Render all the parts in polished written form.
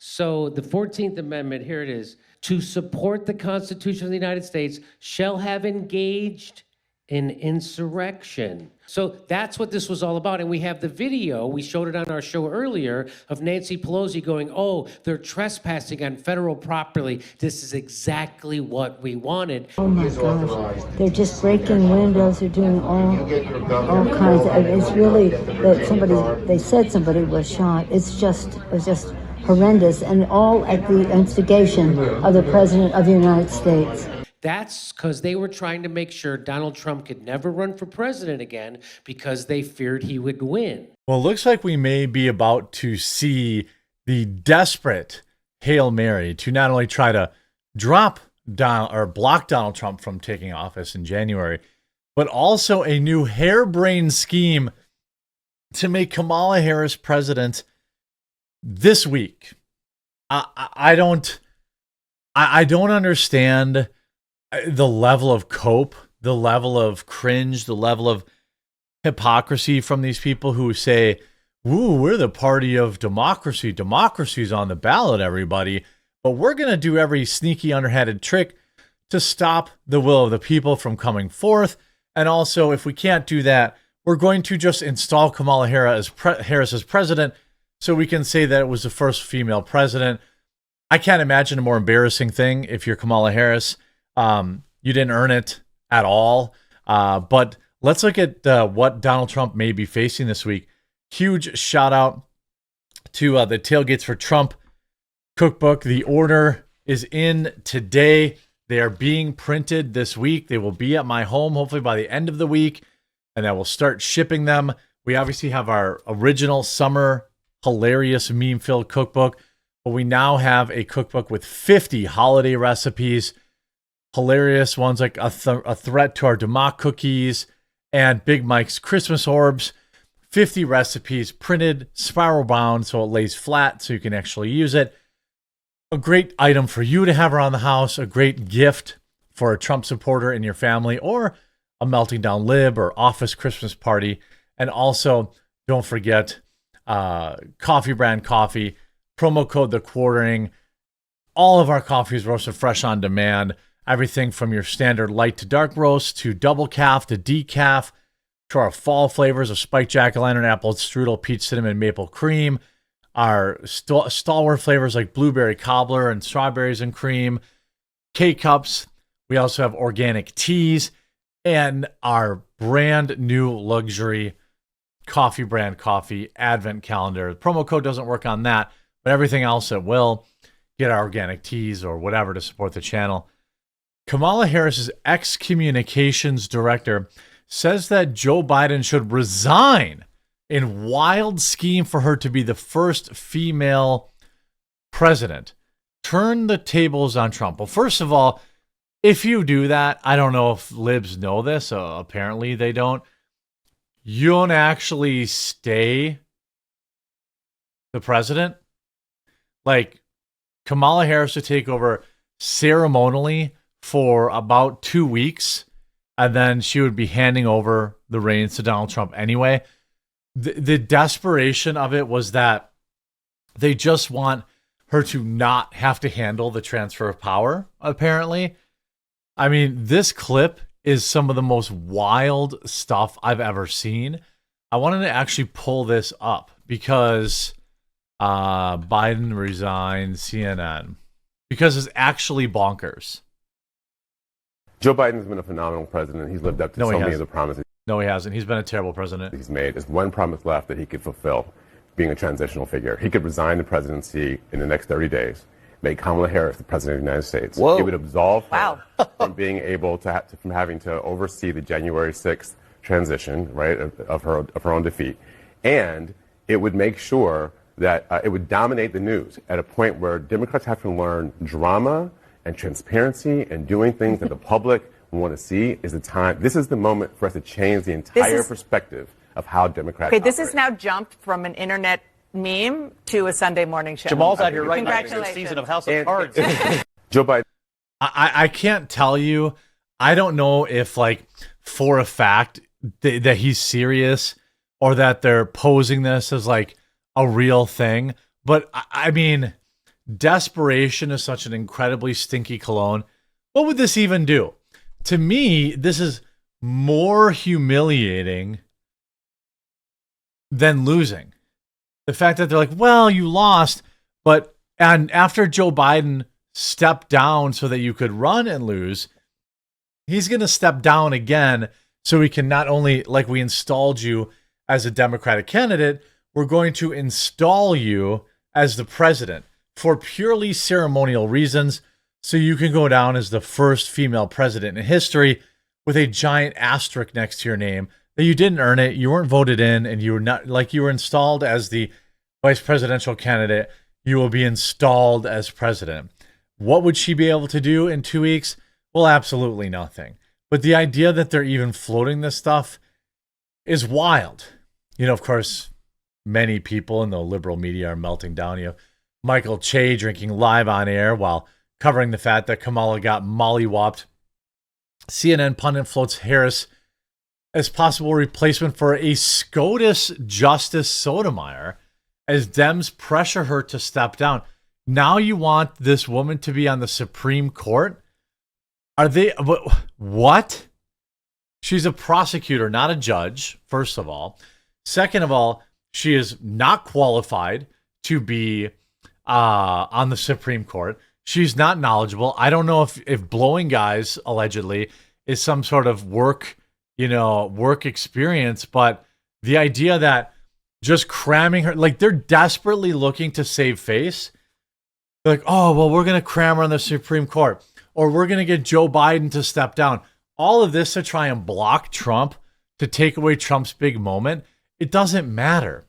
So the 14th Amendment, here it is, to support the Constitution of the United States shall have engaged in insurrection. So that's what this was all about. And we have the video, we showed it on our show earlier, of Nancy Pelosi going, oh, they're trespassing on federal property. This is exactly what we wanted. Oh my gosh, they're just breaking windows, they're doing all kinds of, it's really, that they said somebody was shot. It was just horrendous, and all at the instigation of the President of the United States. That's because they were trying to make sure Donald Trump could never run for president again because they feared he would win. Well, it looks like we may be about to see the desperate Hail Mary to not only try to block Donald Trump from taking office in January, but also a new harebrained scheme to make Kamala Harris president this week. I don't understand the level of cope, the level of cringe, the level of hypocrisy from these people who say, "Ooh, we're the party of democracy. Democracy's on the ballot, everybody. But we're going to do every sneaky, underhanded trick to stop the will of the people from coming forth. And also, if we can't do that, we're going to just install Kamala Harris as president so we can say that it was the first female president." I can't imagine a more embarrassing thing if you're Kamala Harris. You didn't earn it at all. But let's look at what Donald Trump may be facing this week. Huge shout out to the Tailgates For Trump cookbook. The order is in today. They are being printed this week. They will be at my home hopefully by the end of the week, and I will start shipping them. We obviously have our original summer hilarious meme-filled cookbook, but we now have a cookbook with 50 holiday recipes. Hilarious ones like a threat to our Democ cookies and Big Mike's Christmas orbs. 50 recipes printed, spiral bound, so it lays flat so you can actually use it. A great item for you to have around the house. A great gift for a Trump supporter in your family or a melting down lib or office Christmas party. And also, don't forget Coffee Brand Coffee. Promo code The Quartering. All of our coffee is roasted fresh on demand. Everything from your standard light to dark roast to double calf to decaf to our fall flavors of spiked jack-o'-lantern, apple strudel, peach cinnamon, maple cream. Our stalwart flavors like blueberry cobbler and strawberries and cream. K-Cups. We also have organic teas and our brand new luxury Coffee Brand Coffee Advent Calendar. The promo code doesn't work on that, but everything else it will. Get our organic teas or whatever to support the channel. Kamala Harris's ex-communications director says that Joe Biden should resign in wild scheme for her to be the first female president. Turn the tables on Trump. Well, first of all, if you do that, I don't know if libs know this. Apparently they don't. You don't actually stay the president. Like, Kamala Harris to take over ceremonially for about 2 weeks, and then she would be handing over the reins to Donald Trump anyway. The desperation of it was that they just want her to not have to handle the transfer of power, apparently. I mean, this clip is some of the most wild stuff I've ever seen. I wanted to actually pull this up because Biden resigned, CNN, because it's actually bonkers. Joe Biden's been a phenomenal president. He's lived up to so many of the promises. No, he hasn't. He's been a terrible president. He's made. There's one promise left that he could fulfill, being a transitional figure. He could resign the presidency in the next 30 days, make Kamala Harris the president of the United States. Whoa. It would absolve her from being able to from having to oversee the January 6th transition, right, of her own defeat. And it would make sure that it would dominate the news at a point where Democrats have to learn drama and transparency and doing things that the public want to see is the time. This is the moment for us to change the entire perspective of how Democrats operate. This has now jumped from an internet meme to a Sunday morning show. Jamal's out here right now. Congratulations. Season of House of Cards. Joe Biden. I can't tell you. I don't know if, like, for a fact that he's serious or that they're posing this as like a real thing. But I mean, desperation is such an incredibly stinky cologne. What would this even do? To me, this is more humiliating than losing. The fact that they're like, well, you lost, and after Joe Biden stepped down so that you could run and lose, he's going to step down again so we can not only, like we installed you as a Democratic candidate, we're going to install you as the president for purely ceremonial reasons so you can go down as the first female president in history with a giant asterisk next to your name that you didn't earn it, you weren't voted in, and you were not, like, you were installed as the vice presidential candidate, you will be installed as president. What would she be able to do in 2 weeks? Well, absolutely nothing. But the idea that they're even floating this stuff is wild. You know, of course, many people in the liberal media are melting down. You have Michael Che drinking live on air while covering the fact that Kamala got mollywopped. CNN pundit floats Harris as possible replacement for a SCOTUS Justice Sotomayor as Dems pressure her to step down. Now you want this woman to be on the Supreme Court? Are they, what? She's a prosecutor, not a judge, first of all. Second of all, she is not qualified to be on the Supreme Court. She's not knowledgeable. I don't know if blowing guys, allegedly, is some sort of work experience, but the idea that just cramming her, like, they're desperately looking to save face. They're like, oh, well, we're going to cram her on the Supreme Court, or we're going to get Joe Biden to step down. All of this to try and block Trump, to take away Trump's big moment. It doesn't matter.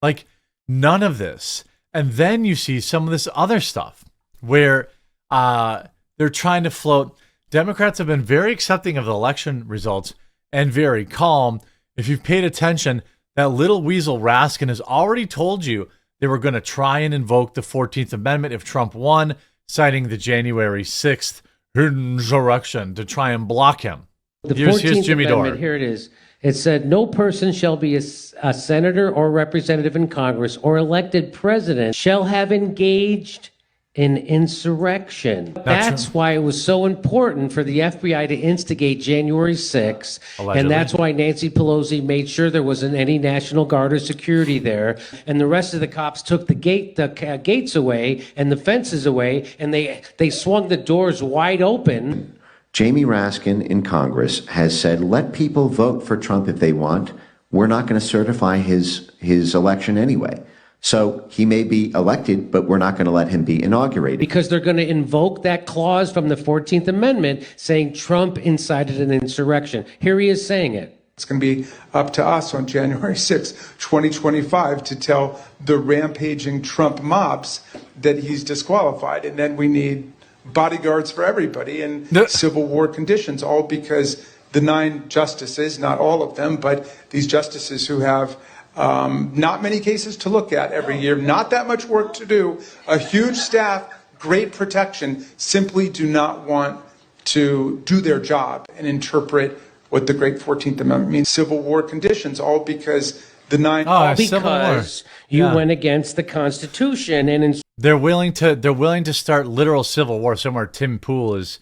Like, none of this. And then you see some of this other stuff where they're trying to float. Democrats have been very accepting of the election results and very calm. If you've paid attention, that little weasel Raskin has already told you they were going to try and invoke the 14th Amendment if Trump won, citing the January 6th insurrection to try and block him. The Here's 14th Jimmy Amendment, Dore. here it is. It said, no person shall be a senator or representative in Congress or elected president shall have engaged in insurrection. That's why it was so important for the FBI to instigate January 6th. Allegedly. And that's why Nancy Pelosi made sure there wasn't any National Guard or security there. And the rest of the cops took the gates away and the fences away, and they swung the doors wide open. Jamie Raskin in Congress has said, let people vote for Trump if they want. We're not going to certify his election anyway. So he may be elected, but we're not going to let him be inaugurated. Because they're going to invoke that clause from the 14th Amendment saying Trump incited an insurrection. Here he is saying it. It's going to be up to us on January 6, 2025 to tell the rampaging Trump mobs that he's disqualified. And then we need bodyguards for everybody in Civil War conditions, all because the 9 justices, not all of them, but these justices who have not many cases to look at every year, not that much work to do, a huge staff, great protection, simply do not want to do their job and interpret what the great 14th Amendment means. Civil War conditions, all because the 9... because you went against the Constitution and They're willing to start literal civil war somewhere Tim Pool is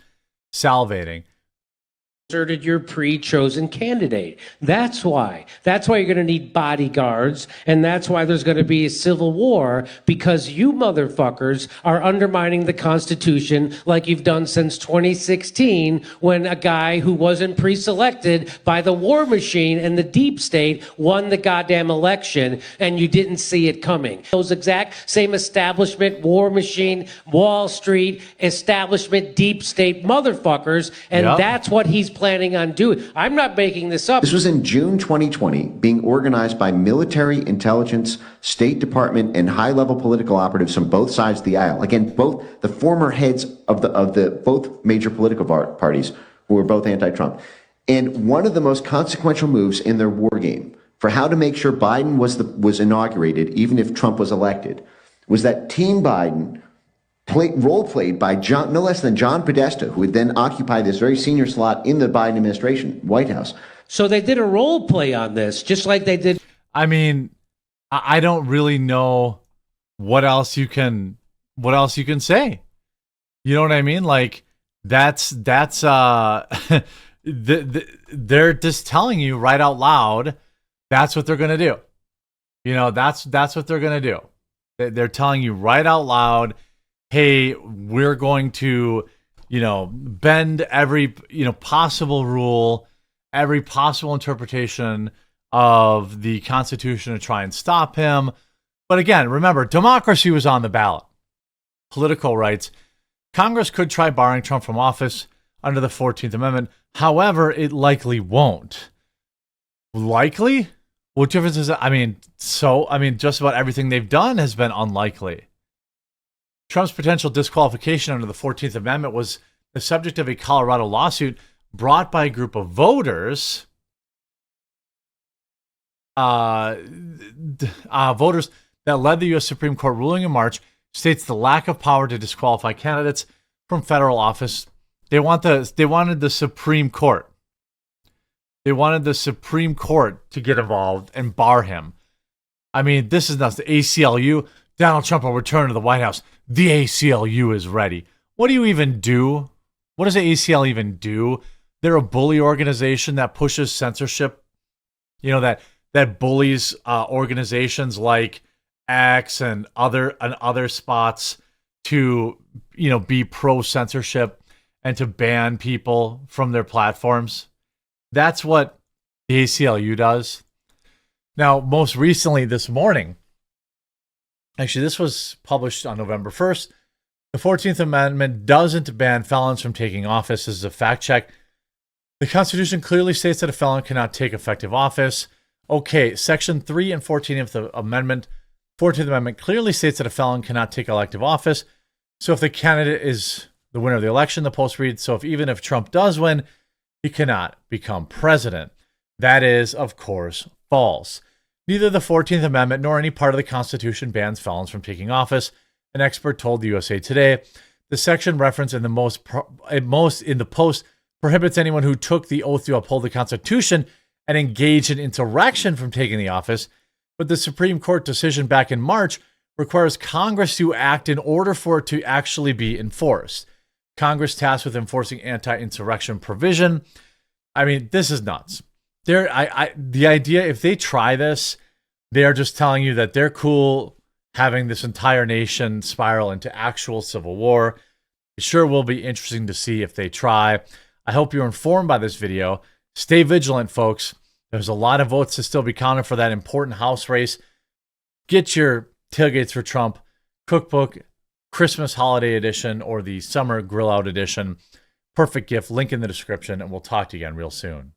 salivating. inserted your pre-chosen candidate. That's why. That's why you're going to need bodyguards, and that's why there's going to be a civil war, because you motherfuckers are undermining the Constitution like you've done since 2016, when a guy who wasn't pre-selected by the war machine and the deep state won the goddamn election, and you didn't see it coming. Those exact same establishment, war machine, Wall Street, establishment, deep state motherfuckers, and that's what he's planning on doing. I'm not making this up. This was in June 2020, being organized by military, intelligence, State Department, and high-level political operatives from both sides of the aisle. Again, both the former heads of the both major political parties, who were both anti-Trump. And one of the most consequential moves in their war game for how to make sure Biden was inaugurated, even if Trump was elected, was that Team Biden role-played by no less than John Podesta, who would then occupy this very senior slot in the Biden administration, White House. So they did a role play on this, just like they did. I mean, I don't really know what else you can what else you can say? You know what I mean? Like that's they're just telling you right out loud that's what they're going to do. You know, that's what they're going to do. They're telling you right out loud, hey, we're going to, you know, bend every, you know, possible rule, every possible interpretation of the Constitution to try and stop him. But again, remember, democracy was on the ballot. Political rights. Congress could try barring Trump from office under the 14th Amendment. However, it likely won't. Likely? What difference is that? I mean, just about everything they've done has been unlikely. Trump's potential disqualification under the 14th Amendment was the subject of a Colorado lawsuit brought by a group of voters. Voters that led the U.S. Supreme Court ruling in March states the lack of power to disqualify candidates from federal office. They wanted the Supreme Court. They wanted the Supreme Court to get involved and bar him. I mean, this is nuts. The ACLU, Donald Trump will return to the White House. The ACLU is ready. What do you even do? What does the ACLU even do? They're a bully organization that pushes censorship. You know, that bullies organizations like X and other spots to, you know, be pro censorship and to ban people from their platforms. That's what the ACLU does. Now, most recently this morning, actually this was published on November 1st, the 14th Amendment doesn't ban felons from taking office. This is a fact check. The Constitution clearly states that a felon cannot take effective office. Okay, Section 3 and 14 of the amendment, 14th Amendment clearly states that a felon cannot take elective office. So if the candidate is the winner of the election, the post reads, so even if Trump does win, he cannot become president. That is, of course, false. Neither the 14th Amendment nor any part of the Constitution bans felons from taking office. An expert told the USA Today. The section referenced in the post prohibits anyone who took the oath to uphold the Constitution and engaged in insurrection from taking the office. But the Supreme Court decision back in March requires Congress to act in order for it to actually be enforced. Congress tasked with enforcing anti-insurrection provision. I mean, this is nuts. The idea, if they try this, they are just telling you that they're cool having this entire nation spiral into actual civil war. It sure will be interesting to see if they try. I hope you're informed by this video. Stay vigilant, folks. There's a lot of votes to still be counted for that important House race. Get your Tailgates for Trump cookbook, Christmas holiday edition, or the summer grill out edition. Perfect gift. Link in the description, and we'll talk to you again real soon.